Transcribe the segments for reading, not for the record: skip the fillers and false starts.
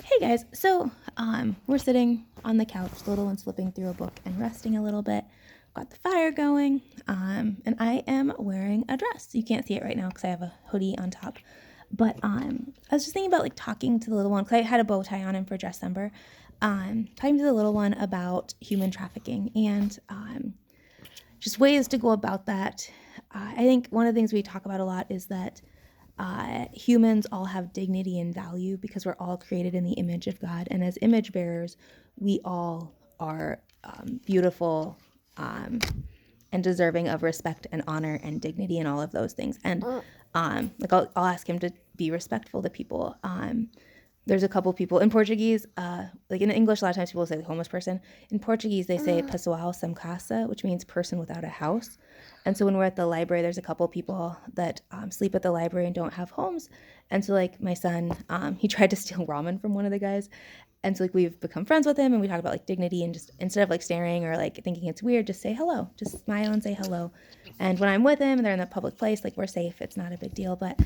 Hey guys, so we're sitting on the couch, the little one's flipping through a book and resting a little bit. Got the fire going, and I am wearing a dress. You can't see it right now because I have a hoodie on top. But I was just thinking about like talking to the little one because I had a bow tie on him for Dressember. Talking to the little one about human trafficking and just ways to go about that. I think one of the things we talk about a lot is that humans all have dignity and value because we're all created in the image of God. And as image bearers, we all are beautiful and deserving of respect and honor and dignity and all of those things. And I'll ask him to be respectful to people. There's a couple people in Portuguese, like in English, a lot of times people say the homeless person. In Portuguese, they say pessoal sem casa, which means person without a house. And so when we're at the library, there's a couple people that sleep at the library and don't have homes. And so like my son, he tried to steal ramen from one of the guys. And so like we've become friends with him and we talk about like dignity and just instead of like staring or like thinking it's weird, just say hello, just smile and say hello. And when I'm with him and they're in a public place, like we're safe. It's not a big deal. But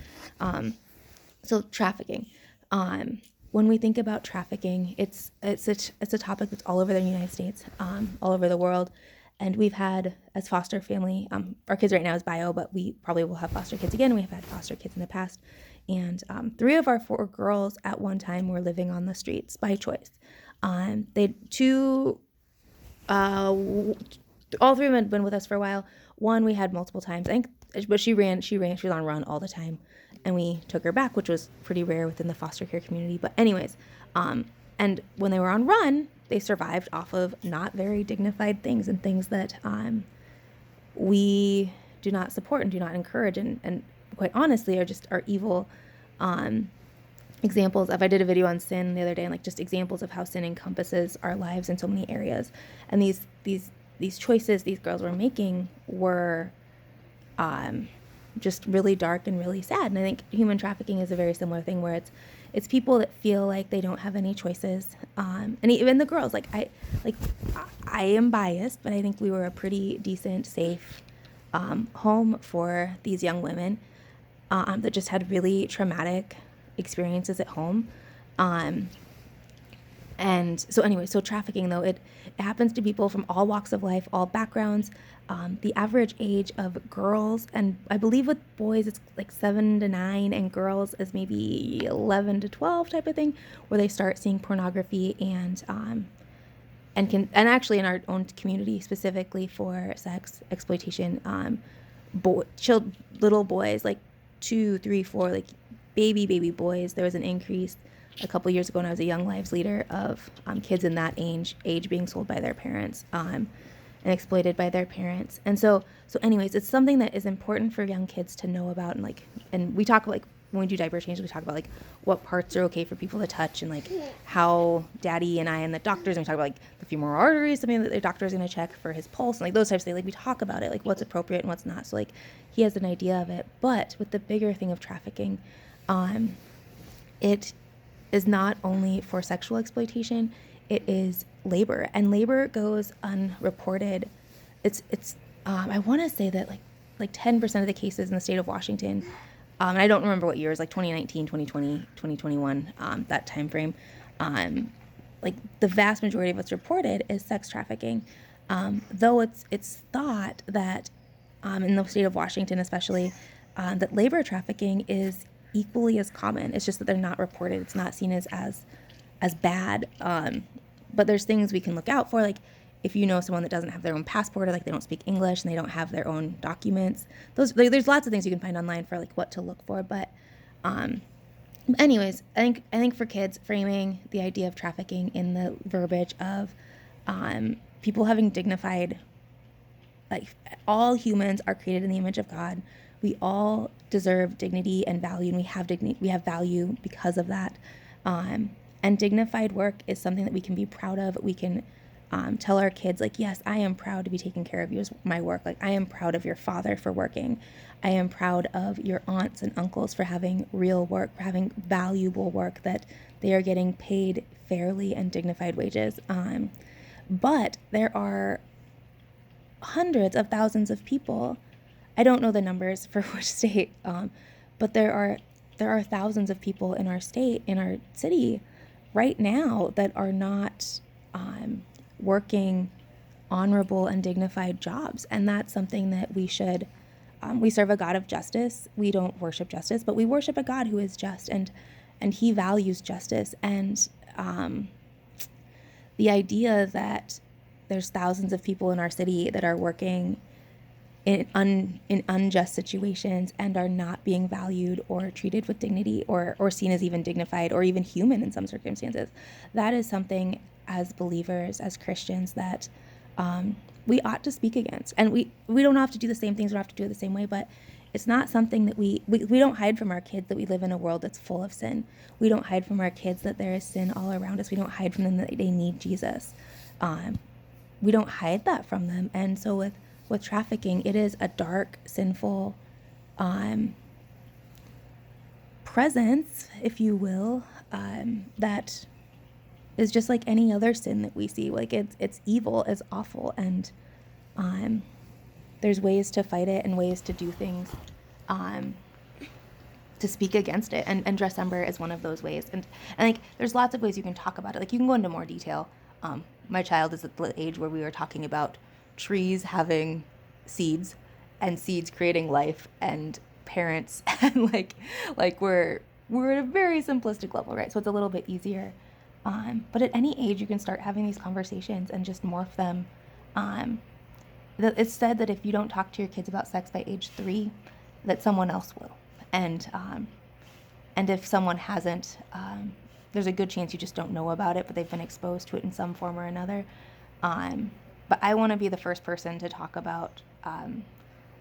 so trafficking. When we think about trafficking, it's a topic that's all over the United States, all over the world. And we've had, as foster family, our kids right now is bio, but we probably will have foster kids again. We've had foster kids in the past. And 3 of our 4 girls at one time were living on the streets by choice. All 3 of them had been with us for a while. One we had multiple times, I think, but she was on run all the time. And we took her back, which was pretty rare within the foster care community. But anyways, and when they were on run, they survived off of not very dignified things and things that we do not support and do not encourage and quite honestly are evil examples of. I did a video on sin the other day and like just examples of how sin encompasses our lives in so many areas. And these choices these girls were making were just really dark and really sad. And I think human trafficking is a very similar thing where it's people that feel like they don't have any choices. And even the girls, I am biased, but I think we were a pretty decent, safe home for these young women that just had really traumatic experiences at home. And so anyway, so trafficking though, it happens to people from all walks of life, all backgrounds. The average age of girls, and I believe with boys it's like 7 to 9, and girls is maybe 11 to 12 type of thing, where they start seeing pornography and actually in our own community specifically for sex exploitation, little boys like 2, 3, 4, like baby boys. There was an increase a couple years ago when I was a Young Lives leader of kids in that age being sold by their parents and exploited by their parents. And so anyways, it's something that is important for young kids to know about. And we talk about, like, when we do diaper change, we talk about like what parts are okay for people to touch and like how daddy and I and the doctors, and we talk about like the femoral arteries, something that the doctor is going to check for his pulse and like those types of things. Like we talk about it, like what's appropriate and what's not. So like he has an idea of it. But with the bigger thing of trafficking, it is not only for sexual exploitation, it is labor, and labor goes unreported. It's I want to say that like 10% of the cases in the state of Washington, and I don't remember what years, like 2019, 2020, 2021, that time frame, like the vast majority of what's reported is sex trafficking, though it's thought that in the state of Washington especially, that labor trafficking is equally as common. It's just that they're not reported. It's not seen as bad. But there's things we can look out for, like if you know someone that doesn't have their own passport or like they don't speak English and they don't have their own documents. There's lots of things you can find online for like what to look for. But anyways, I think for kids, framing the idea of trafficking in the verbiage of people having dignified, like all humans are created in the image of God. We all deserve dignity and value, and we have dignity, we have value because of that. And dignified work is something that we can be proud of. We can tell our kids, like, yes, I am proud to be taking care of you as my work. Like, I am proud of your father for working. I am proud of your aunts and uncles for having real work, for having valuable work, that they are getting paid fairly and dignified wages. But there are hundreds of thousands of people. I don't know the numbers for which state, but there are thousands of people in our state, in our city, right now that are not working honorable and dignified jobs. And that's something that we should, we serve a God of justice. We don't worship justice, but we worship a God who is just, and he values justice. And the idea that there's thousands of people in our city that are working in unjust situations and are not being valued or treated with dignity or seen as even dignified or even human in some circumstances, that is something as believers, as Christians, that we ought to speak against. And we don't have to do the same things, we don't have to do it the same way, but it's not something that we don't hide from our kids that we live in a world that's full of sin. We don't hide from our kids that there is sin all around us. We don't hide from them that they need Jesus. We don't hide that from them. And so with trafficking, it is a dark, sinful presence, if you will, that is just like any other sin that we see. Like it's evil, it's awful, and there's ways to fight it and ways to do things to speak against it. And Dressember is one of those ways. And like there's lots of ways you can talk about it. Like you can go into more detail. My child is at the age where we were talking about trees having seeds and seeds creating life and parents and like we're at a very simplistic level, right? So it's a little bit easier. But at any age you can start having these conversations and just morph them. It's said that if you don't talk to your kids about sex by age 3, that someone else will. And if someone hasn't, there's a good chance you just don't know about it, but they've been exposed to it in some form or another. But I want to be the first person to talk about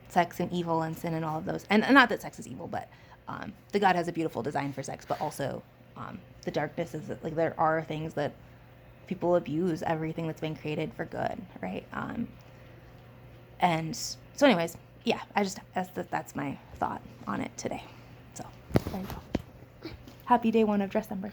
sex and evil and sin and all of those. And not that sex is evil, but the God has a beautiful design for sex, but also the darkness is that like there are things that people abuse everything that's been created for good, right? And so anyways, yeah, that's my thought on it today. So there you go. Happy day 1 of Dressember.